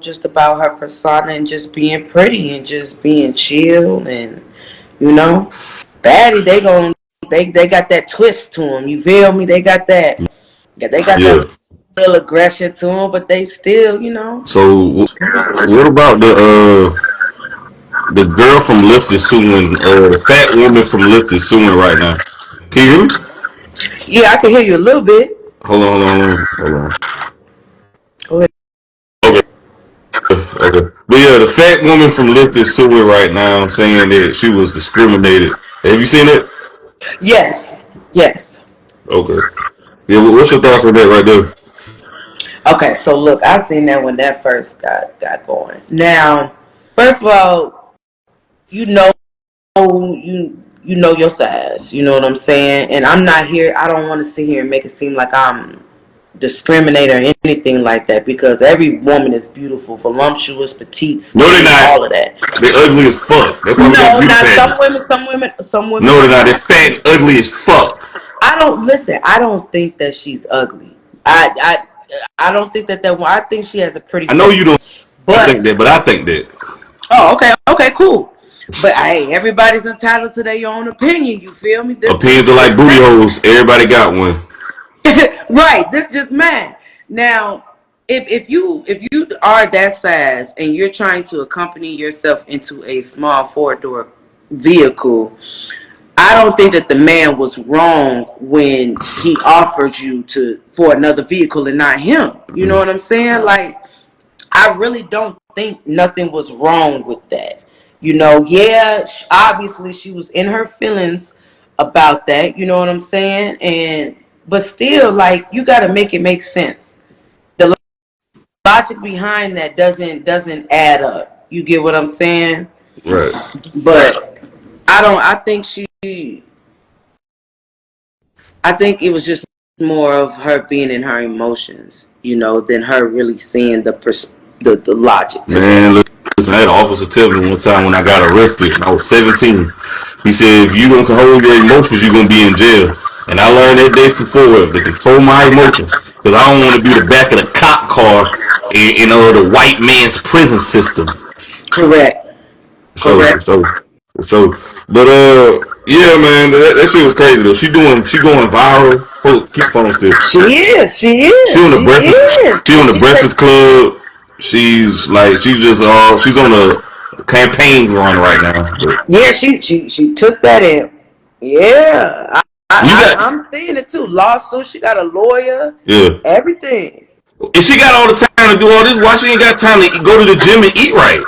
just about her persona and just being pretty and just being chill and you know, baddie they got that twist to them. You feel me? They got Yeah. that little aggression to them, but they still, you know. So what about the girl from Lyft is suing, the fat woman from Lyft is suing right now. Can you hear me? Yeah, I can hear you a little bit. Hold on. Go ahead. Okay, okay. But yeah, the fat woman from Lyft is suing right now, saying that she was discriminated. Have you seen it? Yes, yes. Okay. Yeah, what's your thoughts on that right there? Okay, so look, I seen that when that first got going. Now, first of all, you know you know your size. You know what I'm saying? And I'm not here. I don't want to sit here and make it seem like I'm discriminate or anything like that because every woman is beautiful, voluptuous, petite, No, they're skinny, not. all of that. They ugly as fuck. That's why we got No, beauty not pageants. some women No, they're are not. They're not. fat and ugly as fuck. I don't listen. I don't think that she's ugly. I don't think that one. I think she has a pretty I know face. you don't But think that, but I think that. oh, okay, cool. But hey, everybody's entitled to their own opinion. You feel me? This Opinions are is like just booty mine. holes. Everybody got one. Right. This just mine. Now, if you are that size and you're trying to accompany yourself into a small four-door vehicle, I don't think that the man was wrong when he offered you to for another vehicle and not him. You know what I'm saying? Like, I really don't think nothing was wrong with that. You know, yeah, obviously she was in her feelings about that. You know what I'm saying? And but still, like, you got to make it make sense. The logic behind that doesn't add up. You get what I'm saying? Right. But I don't. I think it was just more of her being in her emotions, you know, than her really seeing the logic to that. Man, listen, I had an officer tell me one time when I got arrested, I was 17. He said, if you don't control your emotions, you're going to be in jail. And I learned that day from forward to control my emotions. Because I don't want to be the back of the cop car in the white man's prison system. Correct. So, Correct. so, so, but yeah, man, that shit was crazy though. She going viral. Hold, keep the phone still. She is. She She is. on the She Breakfast. is. She on And the she take. Breakfast Club. She's like she's on a campaign run right now. But Yeah, she took that in. Yeah, you got I'm seeing it too. Lawsuit. She got a lawyer. yeah. Everything. If she got all the time to do all this, why she ain't got time to go to the gym and eat right?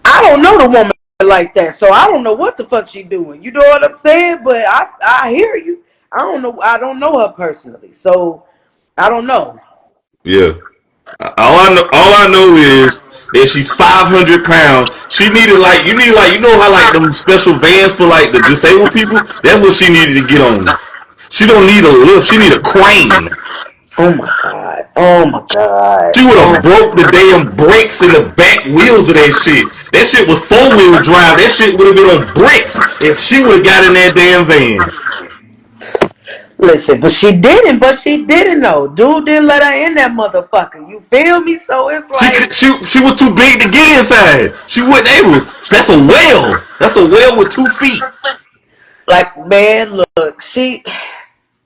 I don't know the woman like that, so I don't know what the fuck she doing. You know what I'm saying? But I hear you. I don't know. I don't know her personally, so I don't know. Yeah. All I know is that she's 500 pounds. She needed like you know how like them special vans for like the disabled people. That's what she needed to get on. She don't need a lift. She need a crane. Oh my god. Oh my god. She would Oh. have broke the damn brakes in the back wheels of that shit. That shit was 4-wheel drive. That shit would have been on bricks if she would have got in that damn van. Listen, but she didn't. But she didn't know. Dude didn't let her in that motherfucker. You feel me? So it's like, She was too big to get inside. She wasn't able. That's a whale. That's a whale with 2 feet. man, look, she.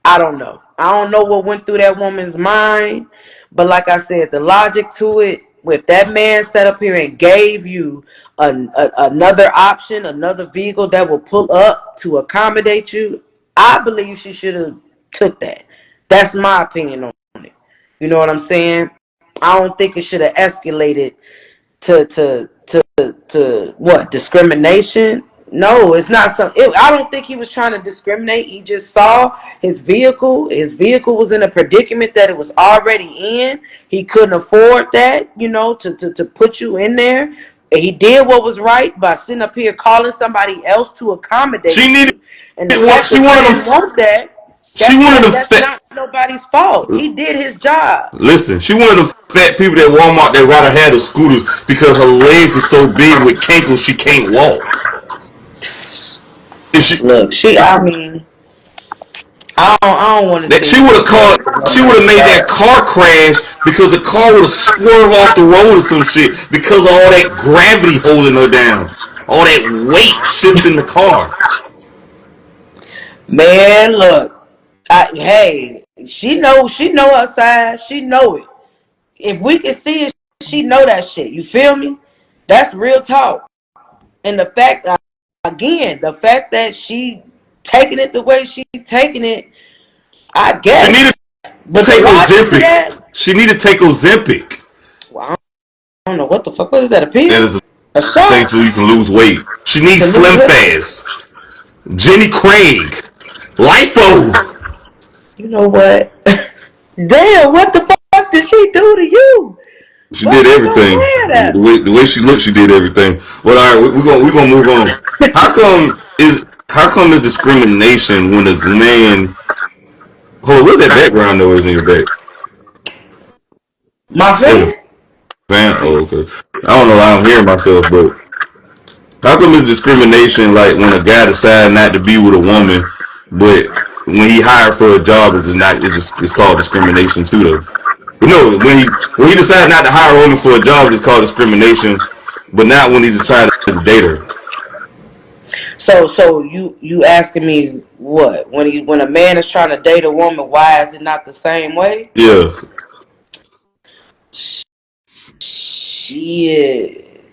I don't know. I don't know what went through that woman's mind. But like I said, the logic to it, with that man set up here and gave you another option, another vehicle that will pull up to accommodate you, I believe she should have took that. That's my opinion on it. You know what I'm saying? I don't think it should have escalated to what, discrimination. No, it's not something. I don't think he was trying to discriminate. He just saw his vehicle was in a predicament that it was already in. He couldn't afford that, to put you in there. And he did what was right by sitting up here calling somebody else to She accommodate needed. you. And the fact She that you wanted didn't them. want that, She wanted them that's fat. not nobody's fault. He did his job. Listen, she wanted them fat people at Walmart that rather had the scooters because her legs are so big with cankles she can't walk. And Look, I mean, I don't want to she see would have called. She would have made that car crash because the car would have swerved off the road or some shit because of all that gravity holding her down, all that weight shifting the car. Man, look, hey, she know her size, she know it. If we can see it, she know that shit. You feel me? That's real talk. And the fact, again, the fact that she taking it the way she taking it, I She guess. need to But the take logic to Ozempic. that, She need to take Ozempic. well, I don't know what the fuck. What is that? A That pill? is a A thing shot so you can lose weight. She needs to lose Slim weight? Fast. Jenny Craig. Lipo. You know what? Damn, what the fuck did she do to you? She Why did you gonna everything. wear that? The way she looked, she did everything. Well, all right, we're gonna move on. How come is discrimination when a man? Hold on, what's that background noise in your back? My That's a fan? fan. Oh, okay. I don't know why I'm hearing myself, but how come it's discrimination like when a guy decides not to be with a woman, but when he hired for a job, it's not. It's called discrimination too, though. But no, when he decides not to hire a woman for a job, it's called discrimination. But not when he decides to date her. So you asking me what? When a man is trying to date a woman, why is it not the same way? Yeah, Shit.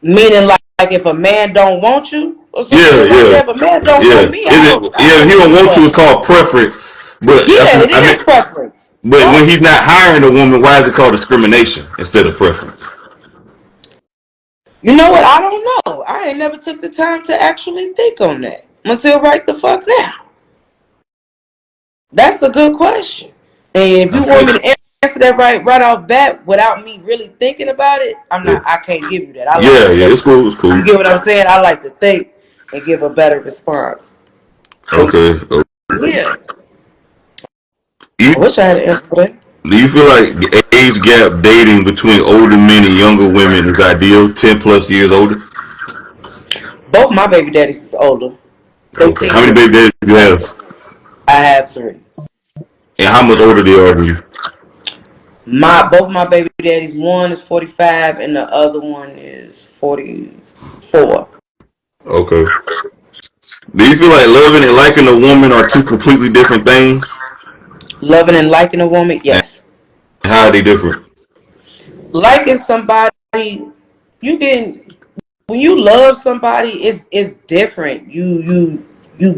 Meaning like if a man don't want you or some yeah, shit like yeah, that. If a man don't yeah. want me, Is it? I Yeah, if don't he give don't a want you, it's fuck. called preference. But Yeah, it I is mean, preference. but when Fuck. he's not hiring a woman, why is it called discrimination instead of preference? You know what? I don't know. I ain't never took the time to actually think on that until right the fuck now. That's a good question. And if I you want feel. me to answer that right off bat without me really thinking about it, Yeah, I can't give you that. I like yeah, to yeah. think. It's cool. It's You cool. get what I'm saying? I like to think and give a better response. But Okay. yeah, I You wish I had an answer for that. do you feel like age gap dating between older men and younger women is ideal? 10 plus years older. Both my baby daddies is older. They Okay. 10 How many years baby daddies do you older. have? I have three. And how much older they are than you? Both my baby daddies, one is 45 and the other one is 44. Okay. Do you feel like loving and liking a woman are two completely different things? Loving and liking a woman, And yes. how are they different? Liking somebody, you can when you love somebody, it's different. You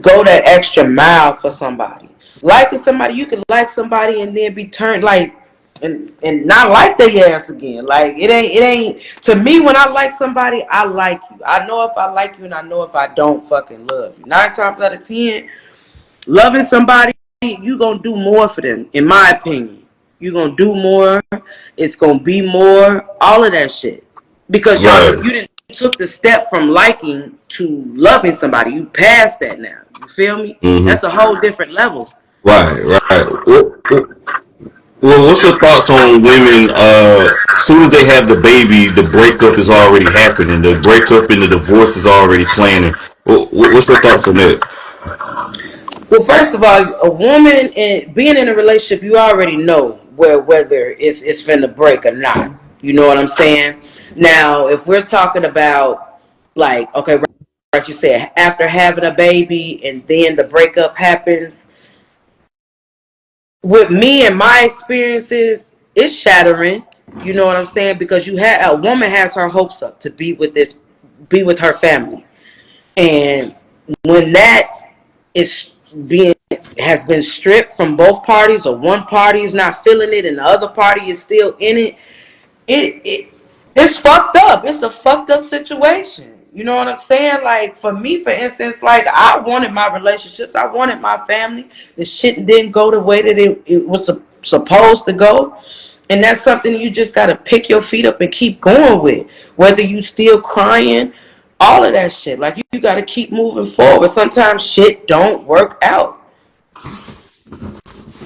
go that extra mile for somebody. Liking somebody, you can like somebody and then be turned like and not like their ass again. Like it ain't to me when I like somebody, I like you. I know if I like you and I know if I don't fucking love you. 9 times out of 10, loving somebody, you gonna do more for them, in my opinion. You gonna do more, it's gonna be more, all of that shit. Because Right. you didn't took the step from liking to loving somebody. You passed that now. You feel me? Mm-hmm. That's a whole different level. Right. Right. Well, what's your thoughts on women? As soon as they have the baby, the breakup is already happening. The breakup and the divorce is already planning. What's your thoughts on that? Well, first of all, a woman being in a relationship, you already know whether it's finna break or not. You know what I'm saying? Now, if we're talking about like, okay, right, you said after having a baby and then the breakup happens. With me and my experiences, it's shattering. You know what I'm saying? Because you had a woman has her hopes up to be with her family, and when that is being has been stripped from both parties, or one party is not feeling it and the other party is still in it, it it's fucked up. It's a fucked up situation. You know what I'm saying? Like for me, for instance, like I wanted my relationships, I wanted my family. The shit didn't go the way that it was supposed to go. And that's something you just gotta pick your feet up and keep going with. Whether you still crying, all of that shit. Like you gotta keep moving forward. Sometimes shit don't work out.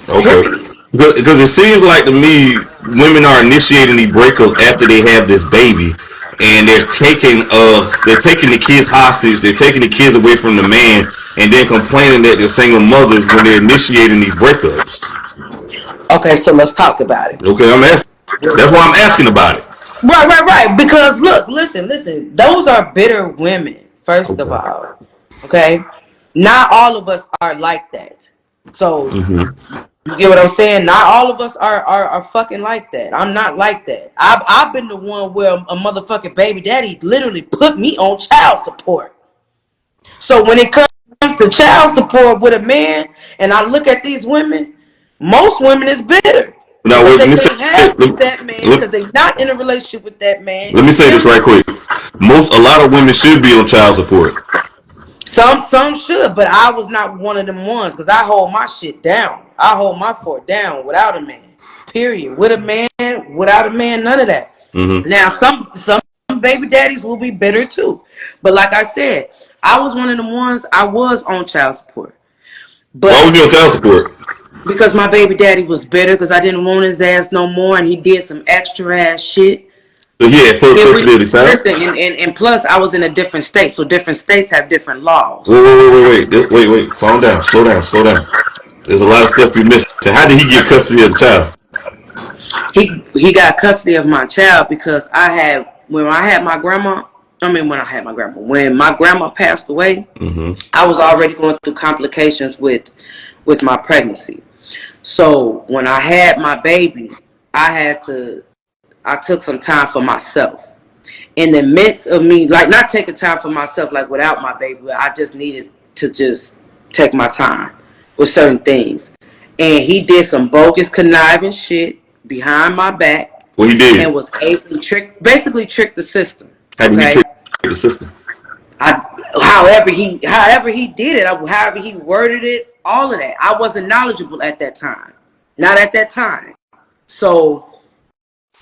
Okay. Period. Because it seems like to me, women are initiating these breakups after they have this baby, and they're taking the kids hostage. They're taking the kids away from the man, and then complaining that they're single mothers when they're initiating these breakups. Okay, so let's talk about it. Okay, I'm asking. That's why I'm asking about it. Right. Because look, listen. Those are bitter women, first of Okay. all. Okay? Not all of us are like that. So you get what I'm saying? Not all of us are fucking like that. I'm not like that. I've been the one where a motherfucking baby daddy literally put me on child support. So when it comes to child support with a man, and I look at these women, most women is bitter Now because wait, let they me say. can't have that man Let, because they're not in a relationship with that man. let You me say feel this me? right quick. A lot of women should be on child support. Some should, but I was not one of them ones because I hold my shit down. I hold my fort down without a man. Period. With a man, without a man, none of that. Now some baby daddies will be bitter too. But like I said, I was one of them ones I was on child support. Why was But you on child support? because my baby daddy was bitter because I didn't want his ass no more and he did some extra ass shit. So he had full And custody of the child. listen, and plus I was in a different state, so different states have different laws. Wait. Calm down. Slow down. There's a lot of stuff you missed. So how did he get custody of the child? He got custody of my child because when I had my grandma. When my grandma passed away, I was already going through complications with my pregnancy. So when I had my baby, I took some time for myself. In the midst of me, like not taking time for myself, like without my baby, I just needed to just take my time with certain things. And he did some bogus conniving shit behind my back Well, he did. and was able to basically trick the system. How did he Okay. trick the system? However he did it, however he worded it, all of that. I wasn't knowledgeable at that time. Not at that time. So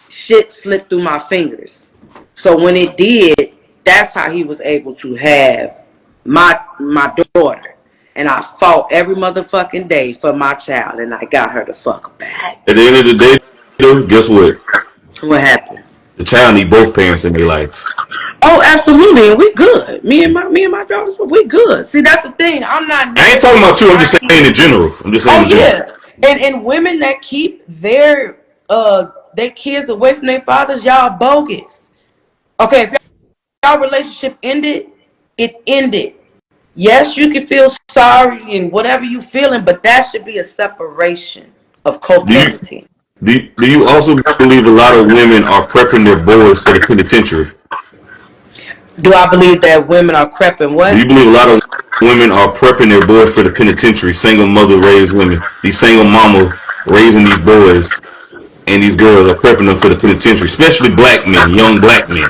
shit slipped through my fingers. So when it did, that's how he was able to have my daughter. And I fought every motherfucking day for my child, and I got her the fuck back. At the end of the day, though, guess what? What happened? The child need both parents in their life. Oh, absolutely, and we good. Me and my daughters, we good. See, that's the thing. I'm not. I ain't talking about you. I'm just saying in general. Oh yeah, and women that keep their kids away from their fathers, y'all bogus. Okay, if y'all relationship ended, it ended. Yes, you can feel sorry and whatever you feeling, but that should be a separation of co-parenting. Do you also believe a lot of women are prepping their boys for the penitentiary? Do I believe that women are creeping Do you what? believe a lot of women are prepping their boys for the penitentiary? Single mother raised women. These single mama raising these boys and these girls are prepping them for the penitentiary, especially black men, young black men.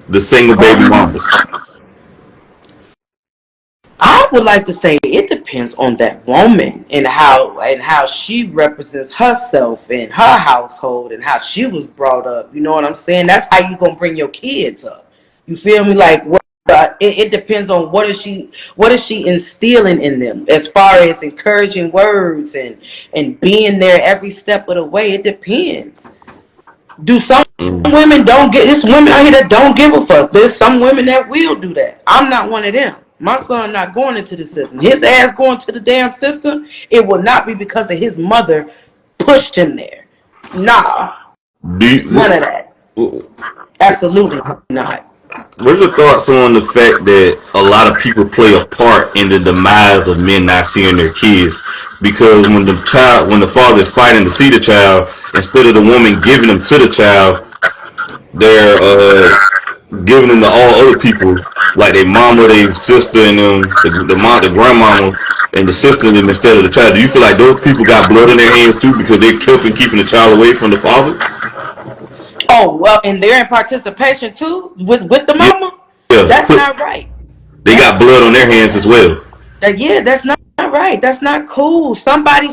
The single baby mamas. I would like to say it depends on that woman and how she represents herself in her household and how she was brought up. You know what I'm saying? That's how you gonna bring your kids up. You feel me? Like it depends on what is she instilling in them as far as encouraging words and being there every step of the way. It depends. Do some women don't get? It's women out here that don't give a fuck. There's some women that will do that. I'm not one of them. My son not going into the system. His ass going to the damn system. It will not be because of his mother pushed him there. Nah, none of that. Absolutely not. What's your thoughts on the fact that a lot of people play a part in the demise of men not seeing their kids? Because when the father is fighting to see the child, instead of the woman giving them to the child, they're giving them to all other people, like their mama, their sister, and them, the mom, the grandmama, and the sister, and them instead of the child. Do you feel like those people got blood in their hands too because they kept keeping the child away from the father? Oh well, and they're in participation too with the Yeah, mama. yeah. That's not right. They got blood on their hands as well. That's not right. That's not cool. Somebody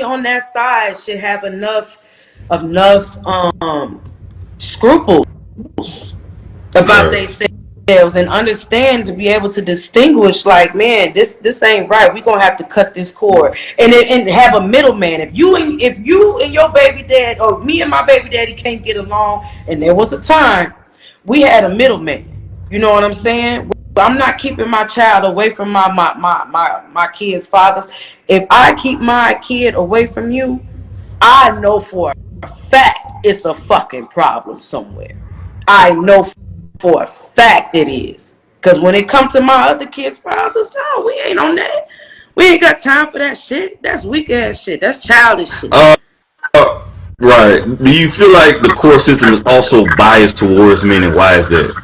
on that side should have enough scruples about Right. themselves and understand to be able to distinguish, like, man, this ain't right. We're gonna have to cut this cord and have a middleman. If you and your baby dad or me and my baby daddy can't get along, and there was a time we had a middleman. You know what I'm saying? I'm not keeping my child away from my kids' fathers. If I keep my kid away from you, I know for a fact it's a fucking problem somewhere. I know for a fact it is. Because when it comes to my other kids' fathers, no, we ain't on that. We ain't got time for that shit. That's weak ass shit. That's childish shit. Right. Do you feel like the court system is also biased towards men, and why is that?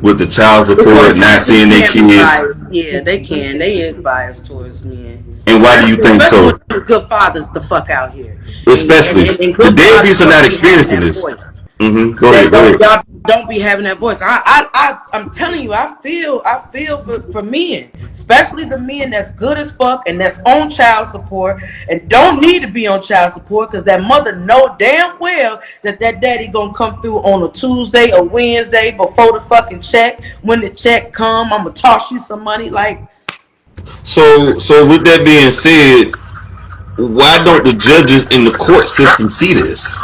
With the child The support, court not system seeing their can be kids, biased. Yeah, they can. They is biased towards men. and why do you think Especially so? when there's good fathers the fuck out here. Especially And the good fathers deadbeats are not don't be having experiencing that this. voice. Go They ahead. Go don't ahead. y'all don't be having that voice. I'm telling you, I feel for men, especially the men that's good as fuck and that's on child support and don't need to be on child support because that mother know damn well that daddy gonna come through on a Tuesday or Wednesday before the fucking check. When the check come, I'm gonna toss you some money. Like, So with that being said, why don't the judges in the court system see this?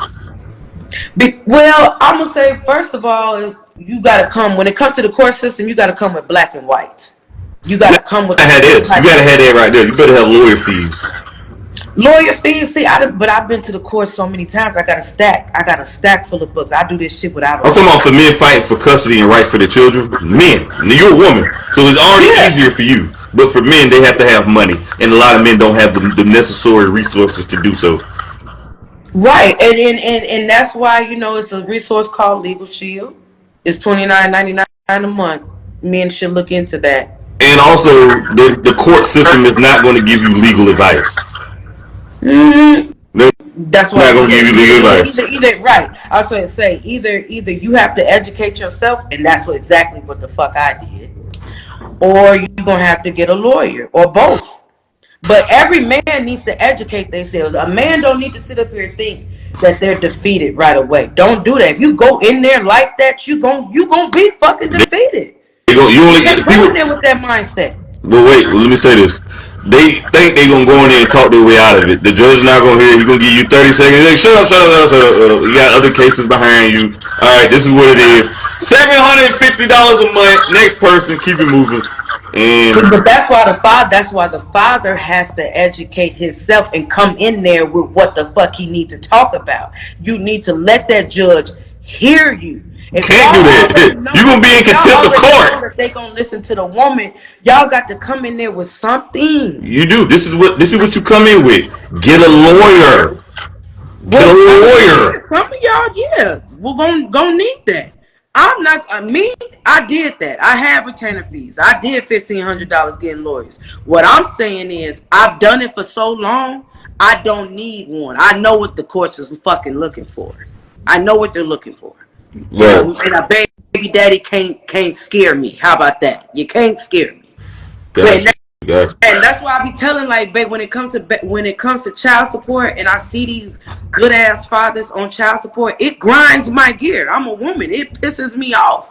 well, I'm gonna say first of all, you gotta come when it comes to the court system. You gotta come with black and white. You You gotta come with gotta have this. You gotta have that right there. You better have lawyer fees. lawyer fees. See, but I've been to the court so many times. I got a stack. I got a stack full of books. I do this shit without a I'm talking lawyer. about for men fighting for custody and rights for their children. Men, you're a woman, so it's already Yeah, easier for you. But for men, they have to have money, and a lot of men don't have the necessary resources to do so. right. And that's why it's a resource called Legal Shield. It's $29.99 a month. Men should look into that. And also, the court system is not going to give you legal advice. Mm-hmm. They're That's not why going to give you legal advice. either right. I was going to say either you have to educate yourself, and that's exactly what the fuck I did, or you're gonna have to get a lawyer, or both. But every man needs to educate themselves. A man don't need to sit up here and think that they're defeated right away. Don't do that. If you go in there like that, you gonna be fucking defeated. You only Can't go in people. there with that mindset. But wait, let me say this. They think they gonna go in there and talk their way out of it. The judge not gonna hear. He gonna give you 30 seconds. Like, shut up, shut up, shut up, shut up, shut up. You got other cases behind you. All right, this is what it is. $750 a month. Next person, keep it moving. And But that's why the father has to educate himself and come in there with what the fuck he needs to talk about. You need to let that judge hear you. If can't do that. You gonna be in contempt of court. that they gonna listen to the woman, y'all got to come in there with something. You do. This is what you come in with. Get a lawyer. Get a lawyer. Some of y'all, yeah, we're gonna need that. I'm not me. I did that. I have retainer fees. I did $1,500 getting lawyers. What I'm saying is, I've done it for so long. I don't need one. I know what the courts is fucking looking for. I know what they're looking for. Right. And a baby daddy can't scare me. How about that? You can't scare me. Gotcha. And that's why I be telling, like, babe, when it comes to child support, and I see these good ass fathers on child support, it grinds my gear. I'm a woman. It pisses me off.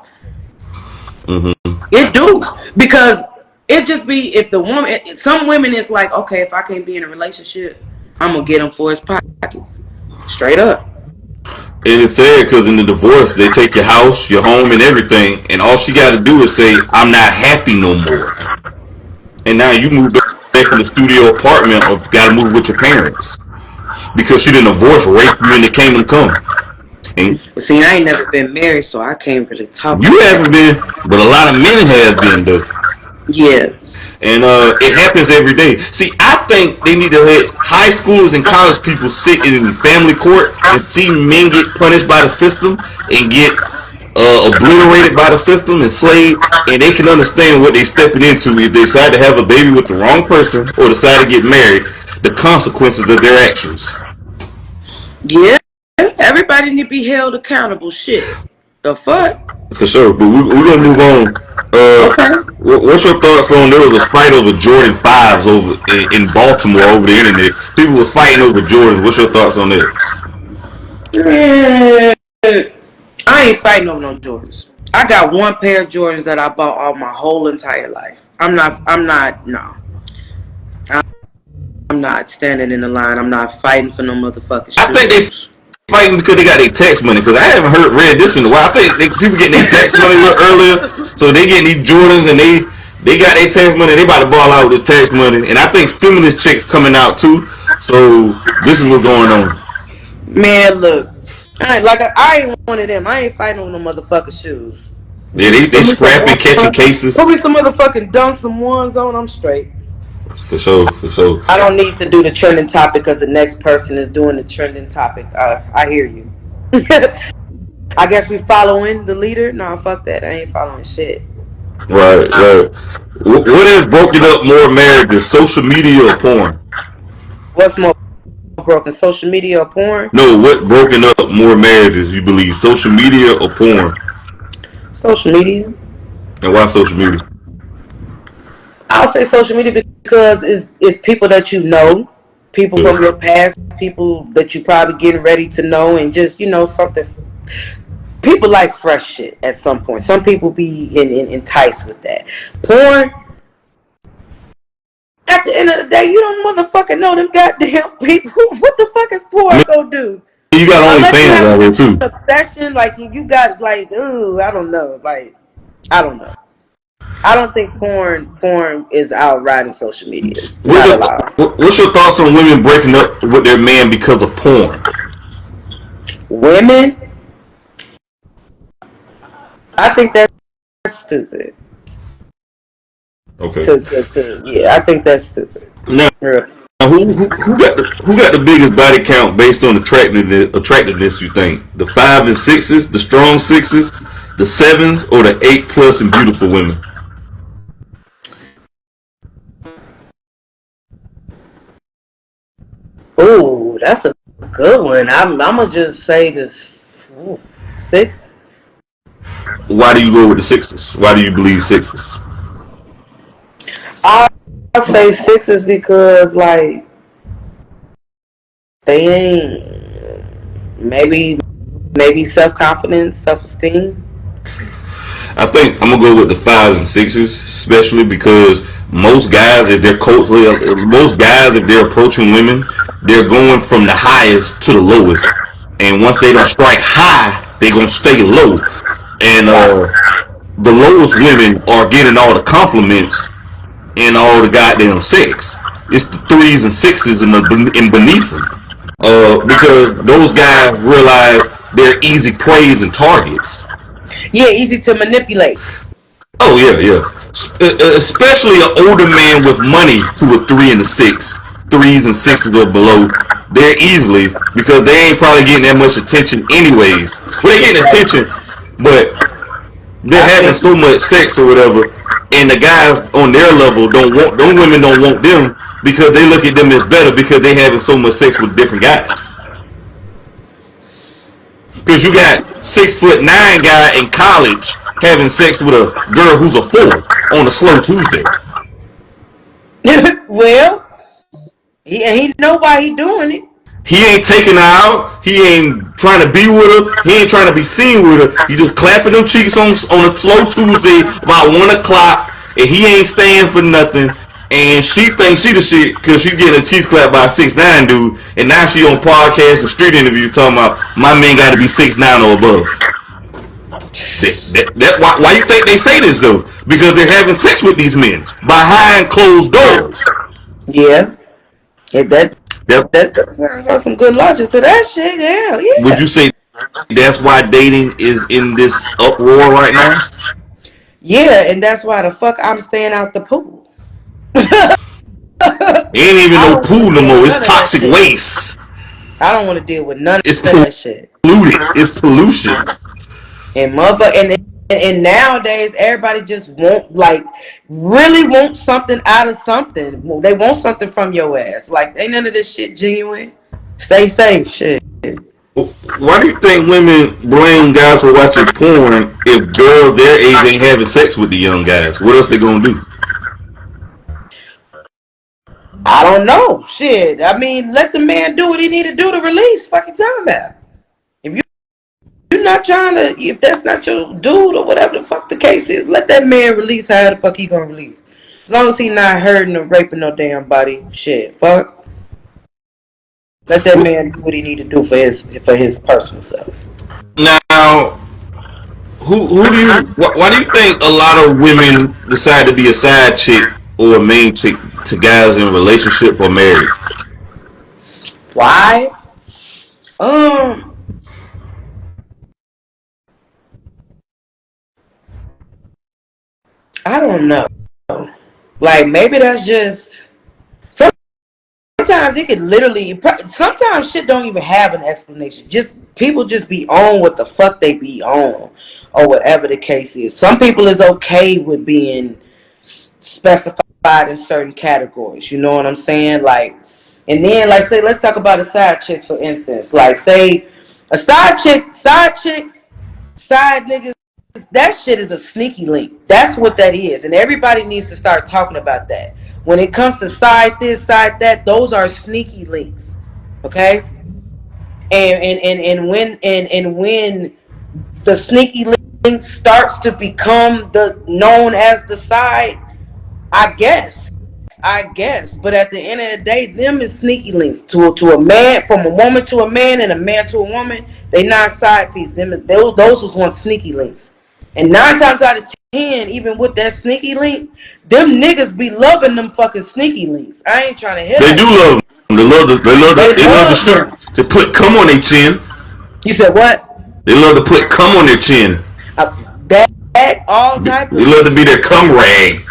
Mm-hmm. It do, because it just be, if the woman, some women, it's like, okay, if I can't be in a relationship, I'm gonna get him for his pockets, straight up. And it's sad because in the divorce, they take your house, your home, and everything, and all she got to do is say, "I'm not happy no more." And now you move back from the studio apartment, or got to move with your parents because she didn't divorce, rape you in the kingdom come. And See, I ain't never been married, so I can't really talk. you haven't been, but a lot of men have been though. Yeah. And it happens every day. See, I think they need to let high schoolers and college people sit in family court and see men get punished by the system and get obliterated by the system, enslaved, and they can understand what they're stepping into if they decide to have a baby with the wrong person or decide to get married, the consequences of their actions. Yeah. Everybody need to be held accountable. Shit. The fuck? For sure, but we're gonna move on. Okay. What's your thoughts on, there was a fight over Jordan 5s over in Baltimore over the internet? People was fighting over Jordan. What's your thoughts on that? I ain't fighting over no Jordans. I got one pair of Jordans that I bought all my whole entire life. I'm not, no. I'm not standing in the line. I'm not fighting for no motherfucking shoes. I think they fighting because they got their tax money. Because I haven't read this in a while. I think people getting their tax money a little earlier, so they getting these Jordans and they got their tax money. They about to ball out with this tax money, and I think stimulus checks coming out too. So this is what's going on. Man, look, I ain't one of them. I ain't fighting on no motherfucking shoes. Yeah, they Put me some scrapping, catching put cases me some motherfucking dunks, some ones on. I'm straight. for sure, for sure. I don't need to do the trending topic because the next person is doing the trending topic. I hear you. I guess we following the leader. Nah, fuck that. I ain't following shit. Right, right. What has broken up more marriages, social media or porn? What's more broken, social media or porn? No, what broken up more marriages? You believe social media or porn? Social media. And why social media? I'll say social media because it's people that you know, people Yeah. from your past, people that you probably getting ready to know, and just something. People like fresh shit at some point. Some people be enticed with that. Porn. At the end of the day, you don't motherfucking know them goddamn people. What the fuck is I porn mean, gonna do? you got Unless you OnlyFans have out here too. an obsession, like you got like, ooh, I don't know, like I don't know. I don't think porn is outriding social media. What Not your, allowed. what's your thoughts on women breaking up with their man because of porn? Women, I think that's stupid. Okay. Yeah, I think that's stupid. Now, Really. who got the biggest body count based on attractiveness? You think the 5 and 6s, the strong 6s, the 7s, or the 8+ and beautiful women? Ooh, that's a good one. I'm gonna just say this. Ooh, 6. Why do you go with the 6s? Why do you believe 6s? I say 6 because like they ain't maybe self confidence, self esteem. I think I'm gonna go with the 5s and 6s, especially because most guys, if they're approaching women, they're going from the highest to the lowest, and once they don't strike high, they gonna stay low, and the lowest women are getting all the compliments and all the goddamn sex. It's the 3s and 6s and beneath them, because those guys realize they're easy praise and targets. Yeah, easy to manipulate. Oh yeah, yeah. Especially an older man with money to a 3 and a 6, 3s and 6s or below. They're easily, because they ain't probably getting that much attention anyways. Well, they getting attention, but they're I having think so much sex or whatever, and the guys on their level don't want them. Women don't want them because they look at them as better because they having so much sex with different guys. Because you got 6'9" guy in college having sex with a girl who's a 4 on a slow Tuesday. well, he know why he doing it. He ain't taking her out. He ain't trying to be with her. He ain't trying to be seen with her. He just clapping them cheeks on a slow Tuesday about 1 o'clock, and he ain't staying for nothing. And she thinks she the shit because she's getting her cheeks clapped by a 6'9" dude, and now she on podcast and street interviews talking about my man got to be 6'9" or above. That's why you think they say this though, because they're having sex with these men behind closed doors. Yeah, that That, there's some good logic to that shit. Yeah, would yeah, you say that's why dating is in this uproar right now? yeah, and that's why the fuck I'm staying out the pool. It ain't even I no don't want pool to no deal with more. It's none of that toxic shit. waste. I don't want to deal with none It's of that shit. polluted. It's pollution. And and nowadays everybody just really want something out of something. They want something from your ass. Like ain't none of this shit genuine. Stay safe, shit. Why do you think women blame guys for watching porn if girls their age ain't having sex with the young guys? What else they gonna do? I don't know. Shit. I mean, let the man do what he need to do to release. Fucking time about. If you're not trying to, if that's not your dude or whatever the fuck the case is, let that man release how the fuck he gonna release. As long as he not hurting or raping no damn body, shit. Fuck. Let that man do what he need to do for his personal self. Now, who do you? Why do you think a lot of women decide to be a side chick or a main chick to guys in a relationship or marriage? Why? Um, I don't know. Like maybe that's just sometimes it could literally. Sometimes shit don't even have an explanation. Just people just be on what the fuck they be on, or whatever the case is. Some people is okay with being specified in certain categories. You know what I'm saying? Like, and then like say let's talk about a side chick for instance. Like say a side chicks, side niggas. That shit is a sneaky link. That's what that is, and everybody needs to start talking about that. When it comes to side this, side that, those are sneaky links. Okay, and when the sneaky link starts to become the known as the side, I guess. But at the end of the day, them is sneaky links to a man, from a woman to a man, and a man to a woman. They not side pieces. Those was one sneaky links. And 9 times out of 10, even with that sneaky link, them niggas be loving them fucking sneaky links. I ain't trying to hear They that do shit. love them. They love to shoot, Them. to put cum on their chin. You said what? They love to put cum on their chin. Bag, all type They of love to be shit. their cum rag.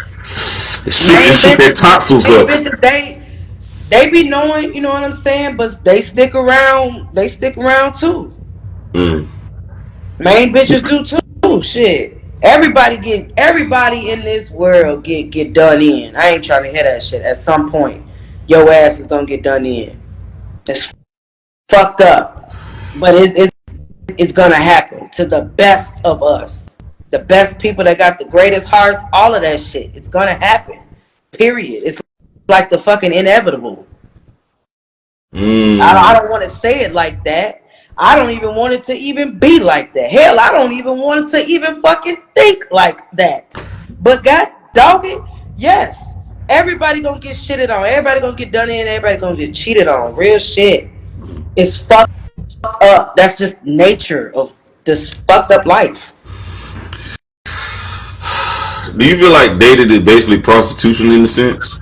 They shoot their tonsils Main up. bitches, they be knowing, you know what I'm saying, but they stick around. They stick around too. Mm. Main bitches do too. Shit. Everybody in this world get done in. I ain't trying to hear that shit. At some point, your ass is gonna get done in. It's fucked up, but it's gonna happen to the best of us. The best people that got the greatest hearts, all of that shit. It's gonna happen. Period. It's like the fucking inevitable. I don't want to say it like that. I don't even want it to even be like that. Hell, I don't even want it to even fucking think like that. But God dog it, yes. Everybody gonna get shitted on. Everybody gonna get done in. Everybody gonna get cheated on. Real shit. It's fucked up. That's just nature of this fucked up life. Do you feel like dating is basically prostitution in a sense?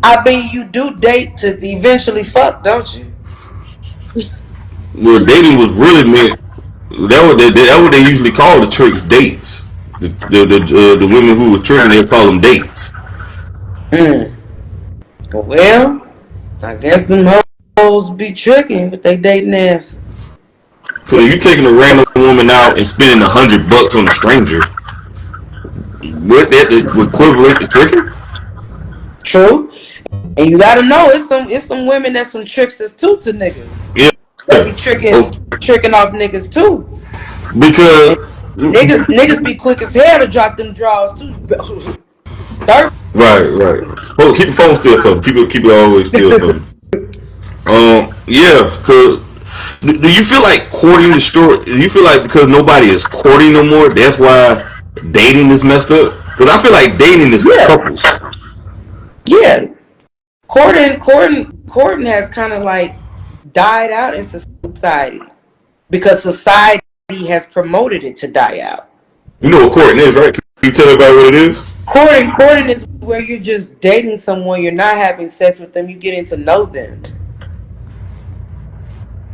I mean, you do date to eventually fuck, don't you? Well, dating was really meant. That what they usually call the tricks, dates. The women who were tricking, they call them dates. Hmm. Well, I guess them hoes be tricking, but they dating asses. So if you taking a random woman out and spending $100 on a stranger, what that the equivalent to tricking? True. And you gotta know it's some women that's some tricksters too to niggas. Yeah. They be tricking off niggas too. And Because niggas be quick as hell to drop them draws too. right. Oh, keep the phone still for me. Keep it always still for me. Yeah. Cause do you feel like courting is short? Do you feel like because nobody is courting no more, that's why dating is messed up? Because I feel like dating is for Yeah, couples. yeah. Courting has kind of like died out in society because society has promoted it to die out. You know what courting is, right? Can you tell everybody what it is? Courting is where you're just dating someone. You're not having sex with them. You're getting to know them.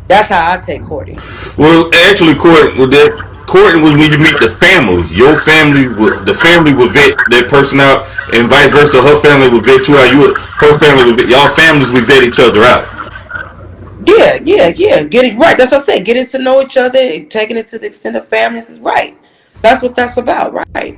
That's how I take courting. Well, actually, courting was when you meet the family. Your family, the family will vet that person out, and vice versa. Her family will vet you out. Her family will vet y'all families will vet each other out. Yeah. Get it right. That's what I said. Getting to know each other, taking it to the extent of families is right. That's what that's about, right?